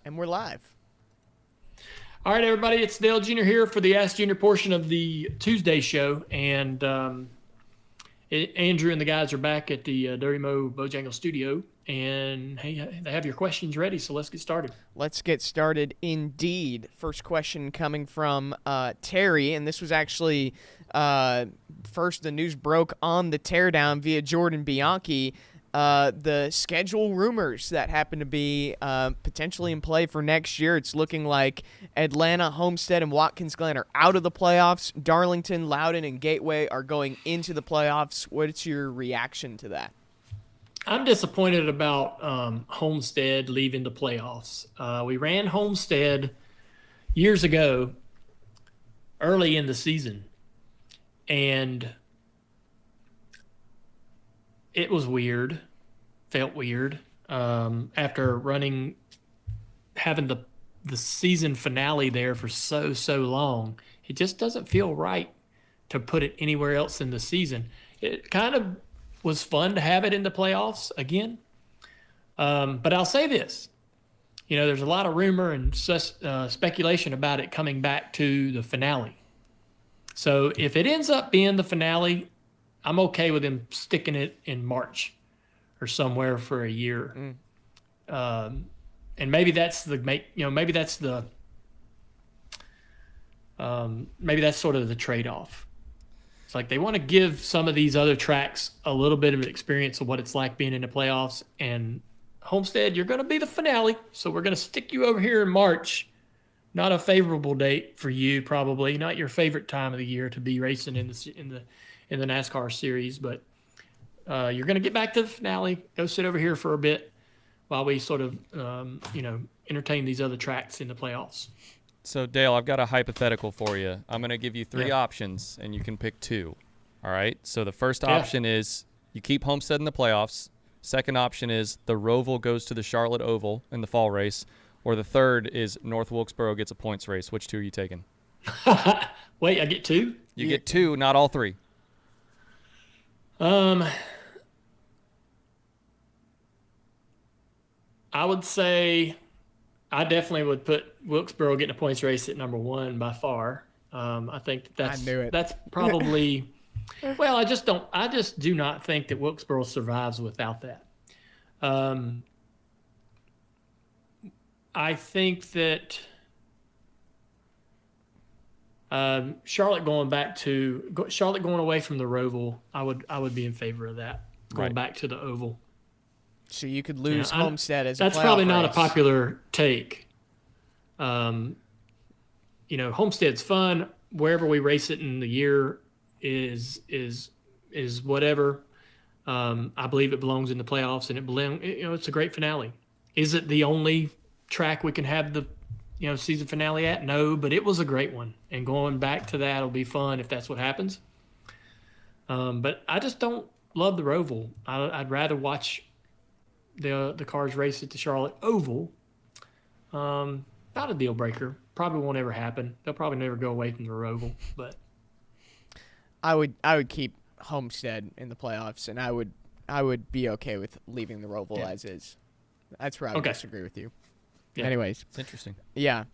And we're live. All right, everybody, it's Dale Jr. here for the Ask Junior portion of the Tuesday show. And Andrew and the guys are back at the Dirty Mo Bojangles studio. And hey, they have your questions ready, so let's get started. Let's get started indeed. First question coming from Terry, and this was actually first the news broke on the teardown via Jordan Bianchi. The schedule rumors that happen to be potentially in play for next year. It's looking like Atlanta, Homestead, and Watkins Glen are out of the playoffs. Darlington, Loudon, and Gateway are going into the playoffs. What's your reaction to that? I'm disappointed about Homestead leaving the playoffs. We ran Homestead years ago, early in the season, and it was weird. Felt weird after having the season finale there for so long. It just doesn't feel right to put it anywhere else in the season. It kind of was fun to have it in the playoffs again. But I'll say this. There's a lot of rumor and speculation about it coming back to the finale. So if it ends up being the finale, I'm okay with him sticking it in March or somewhere for a year. And maybe that's maybe that's sort of the trade-off. It's like they want to give some of these other tracks a little bit of an experience of what it's like being in the playoffs. And Homestead, you're going to be the finale, so we're going to stick you over here in March. Not a favorable date for you, probably. Not your favorite time of the year to be racing in the NASCAR series, but you're going to get back to the finale. Go sit over here for a bit while we sort of entertain these other tracks in the playoffs. So, Dale, I've got a hypothetical for you. I'm going to give you three options, and you can pick two. All right? So the first option is you keep Homestead in the playoffs. Second option is the Roval goes to the Charlotte Oval in the fall race. Or the third is North Wilkesboro gets a points race. Which two are you taking? Wait, I get two? You get two, not all three. I would say I definitely would put Wilkesboro getting a points race at number one by far. I think that's probably well, I just do not think that Wilkesboro survives without that. I think that Charlotte going away from the Roval, I would be in favor of that. Going back to the Oval. So you could lose Homestead as a that's playoff probably race. not a popular take. Homestead's fun. Wherever we race it in the year is whatever. I believe it belongs in the playoffs, and it's a great finale. Is it the only track we can have the season finale at? No, but it was a great one, and going back to that will be fun if that's what happens. But I just don't love the Roval. I'd rather watch the cars race at the Charlotte Oval. Not a deal breaker. Probably won't ever happen. They'll probably never go away from the Roval. But I would keep Homestead in the playoffs, and I would be okay with leaving the Roval as is. That's where I would disagree with you. Yeah. Anyways, it's interesting. Yeah.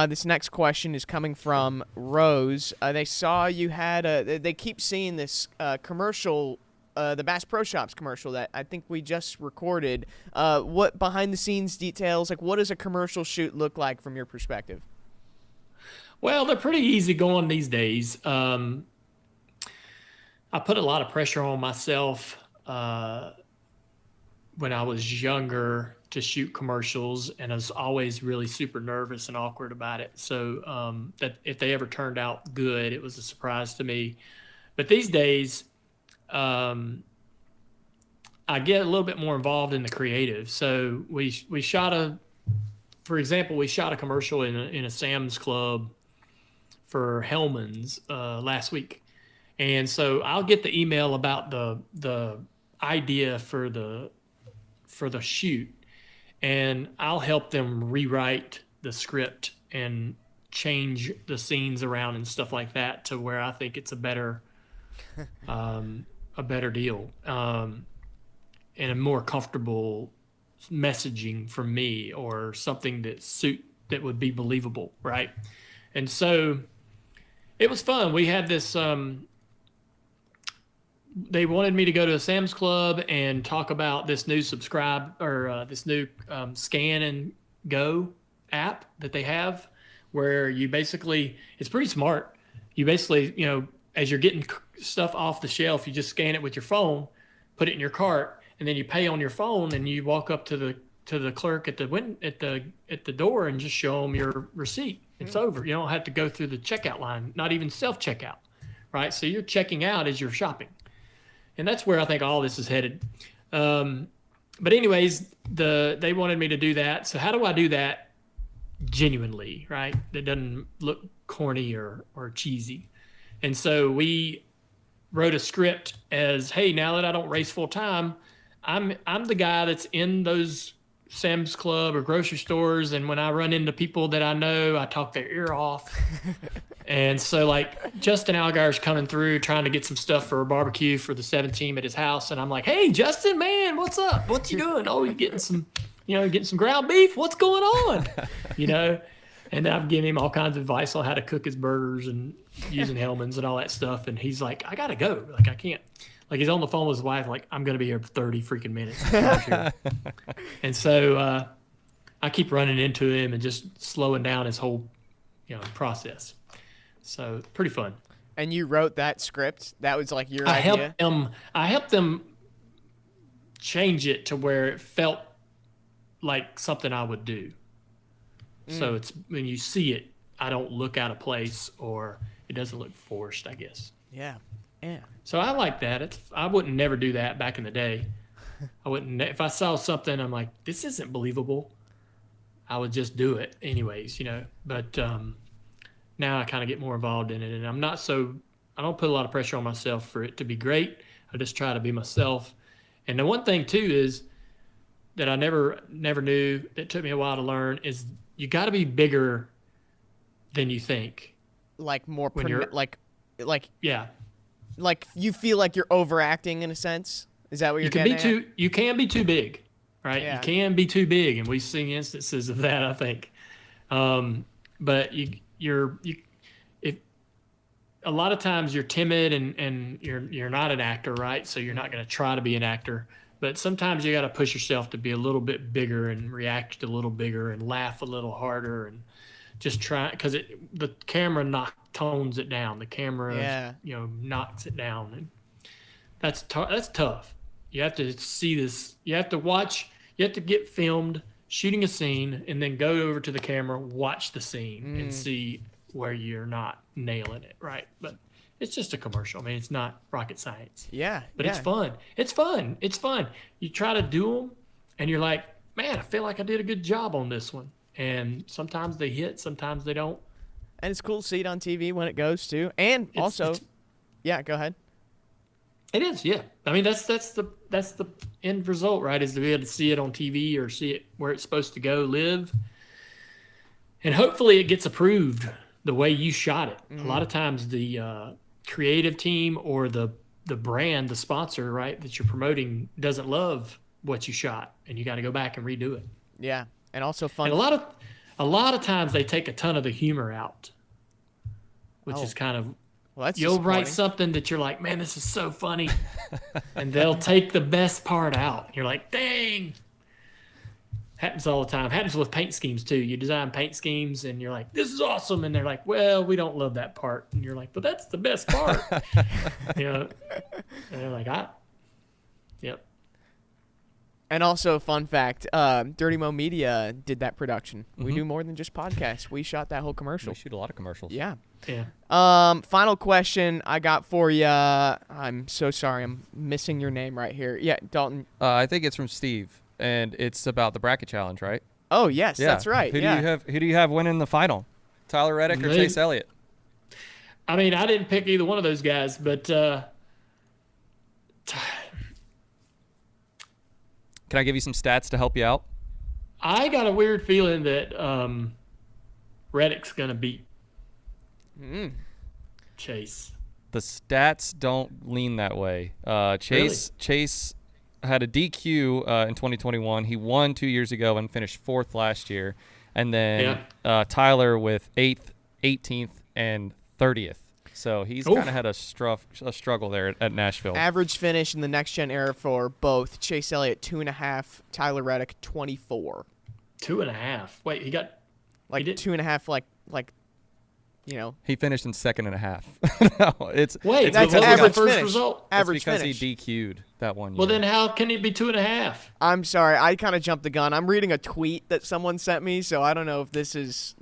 This next question is coming from Rose. They saw you had they keep seeing this commercial. The Bass Pro Shops commercial that I think we just recorded. What behind-the-scenes details, what does a commercial shoot look like from your perspective? Well, they're pretty easy going these days. I put a lot of pressure on myself when I was younger to shoot commercials, and I was always really super nervous and awkward about it. So that if they ever turned out good, it was a surprise to me. But these days, I get a little bit more involved in the creative. So we shot a commercial in a Sam's Club for Hellmann's last week, and so I'll get the email about the idea for the shoot, and I'll help them rewrite the script and change the scenes around and stuff like that to where I think it's a better deal, and a more comfortable messaging from me or something that would be believable, right? And so it was fun. We had this. They wanted me to go to a Sam's Club and talk about this new this new Scan and Go app that they have, where you basically, it's pretty smart. You basically, as you're getting stuff off the shelf, you just scan it with your phone, put it in your cart, and then you pay on your phone, and you walk up to the clerk at the door and just show them your receipt. It's over. You don't have to go through the checkout line, not even self-checkout, right? So you're checking out as you're shopping. And that's where I think all this is headed. But anyways, they wanted me to do that. So how do I do that genuinely, right? That doesn't look corny or cheesy. And so we wrote a script as, hey, now that I don't race full time, I'm the guy that's in those Sam's Club or grocery stores, and when I run into people that I know, I talk their ear off. And so, like, Justin Allgaier's coming through trying to get some stuff for a barbecue for the 7 team at his house, and I'm like, hey, Justin, man, what's up? What you doing? Oh, you getting some ground beef? What's going on? And I've given him all kinds of advice on how to cook his burgers and using Hellmann's and all that stuff, and he's like, I gotta go. Like, I can't. Like, he's on the phone with his wife, like, I'm going to be here for 30 freaking minutes. And so I keep running into him and just slowing down his whole, process. So pretty fun. And you wrote that script? That was like your idea? I helped them change it to where it felt like something I would do. So it's when you see it, I don't look out of place, or it doesn't look forced, I guess. Yeah. Yeah. So I like that. I wouldn't never do that back in the day. I wouldn't. If I saw something, I'm like, this isn't believable, I would just do it anyways, But now I kind of get more involved in it, and I don't put a lot of pressure on myself for it to be great. I just try to be myself. And the one thing too is that I never knew, that took me a while to learn, is you got to be bigger than you think. Like more when you're yeah. Like you feel like you're overacting in a sense? Is that what you're getting at? You can be too big, right? Yeah. You can be too big, and we've seen instances of that, I think. But if a lot of times you're timid and you're not an actor, right? So you're not going to try to be an actor. But sometimes you got to push yourself to be a little bit bigger and react a little bigger and laugh a little harder and just try, because the camera tones it down. The camera, knocks it down, and that's tough. You have to see this. You have to watch. You have to get filmed shooting a scene, and then go over to the camera, watch the scene, and see where you're not nailing it, right? But it's just a commercial. I mean, it's not rocket science. Yeah. But it's fun. It's fun. It's fun. You try to do them, and you're like, man, I feel like I did a good job on this one. And sometimes they hit, sometimes they don't. And it's cool to see it on TV when it goes too. And also, yeah, go ahead. It is, yeah. I mean, that's the end result, right? Is to be able to see it on TV or see it where it's supposed to go live. And hopefully it gets approved the way you shot it. A lot of times the creative team or the brand, the sponsor, right, that you're promoting doesn't love what you shot, and you got to go back and redo it. Yeah. And also fun. And a lot of times they take a ton of the humor out, which is kind of, you'll write something that you're like, man, this is so funny. And they'll take the best part out. You're like, dang. Happens all the time. Happens with paint schemes too. You design paint schemes and you're like, this is awesome. And they're like, well, we don't love that part. And you're like, but that's the best part. And they're like, yep. And also, fun fact, Dirty Mo Media did that production. We do more than just podcasts. We shot that whole commercial. We shoot a lot of commercials. Yeah. Yeah. Final question I got for you. I'm so sorry. I'm missing your name right here. Yeah, Dalton. I think it's from Steve, and it's about the bracket challenge, right? Oh, yes, that's right. Who do you have winning the final? Tyler Reddick or Chase Elliott? I mean, I didn't pick either one of those guys, but Can I give you some stats to help you out? I got a weird feeling that Reddick's going to beat Chase. The stats don't lean that way. Chase had a DQ in 2021. He won 2 years ago and finished 4th last year. And then Tyler with 8th, 18th, and 30th. So he's kind of had a struggle there at Nashville. Average finish in the next gen era for both Chase Elliott 2.5, Tyler Reddick 24. 2.5. Wait, he got like 2.5, like. He finished in 2nd and a half. No, that's average first finish. result. Average because finish. he DQ'd that one year. Well, then how can he be 2.5? I'm sorry, I kind of jumped the gun. I'm reading a tweet that someone sent me, so I don't know if this is.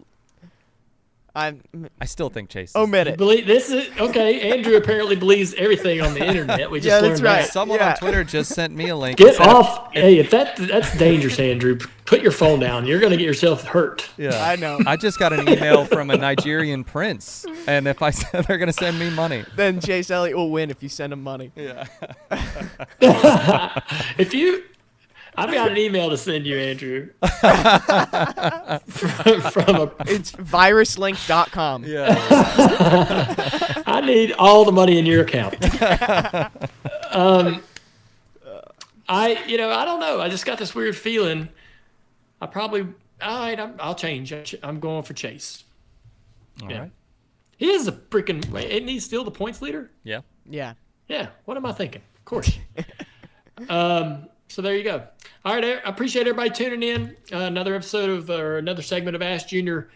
I still think Chase. Omit it. This is okay. Andrew apparently believes everything on the internet. We just learned that's right. that. Someone on Twitter just sent me a link. Get off! Hey, if that's dangerous, Andrew. Put your phone down. You're gonna get yourself hurt. Yeah, I know. I just got an email from a Nigerian prince, and if I said they're gonna send me money, Then Chase Elliott will win if you send him money. yeah. I've got an email to send you, Andrew. It's viruslink.com. Yeah. I need all the money in your account. I don't know. I just got this weird feeling. I'll change. I'm going for Chase. All right. He is a freaking. Isn't he still the points leader? Yeah. Yeah. Yeah. What am I thinking? Of course. So there you go. All right. I appreciate everybody tuning in. Another segment of Ask Junior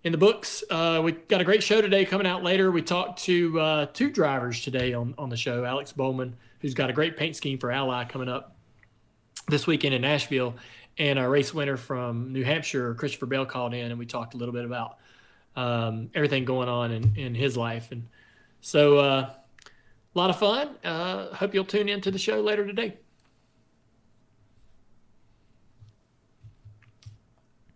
in the books. We got a great show today coming out later. We talked to 2 drivers today on the show. Alex Bowman, who's got a great paint scheme for Ally coming up this weekend in Nashville, and our race winner from New Hampshire, Christopher Bell, called in, and we talked a little bit about everything going on in his life. And so a lot of fun. Hope you'll tune in to the show later today.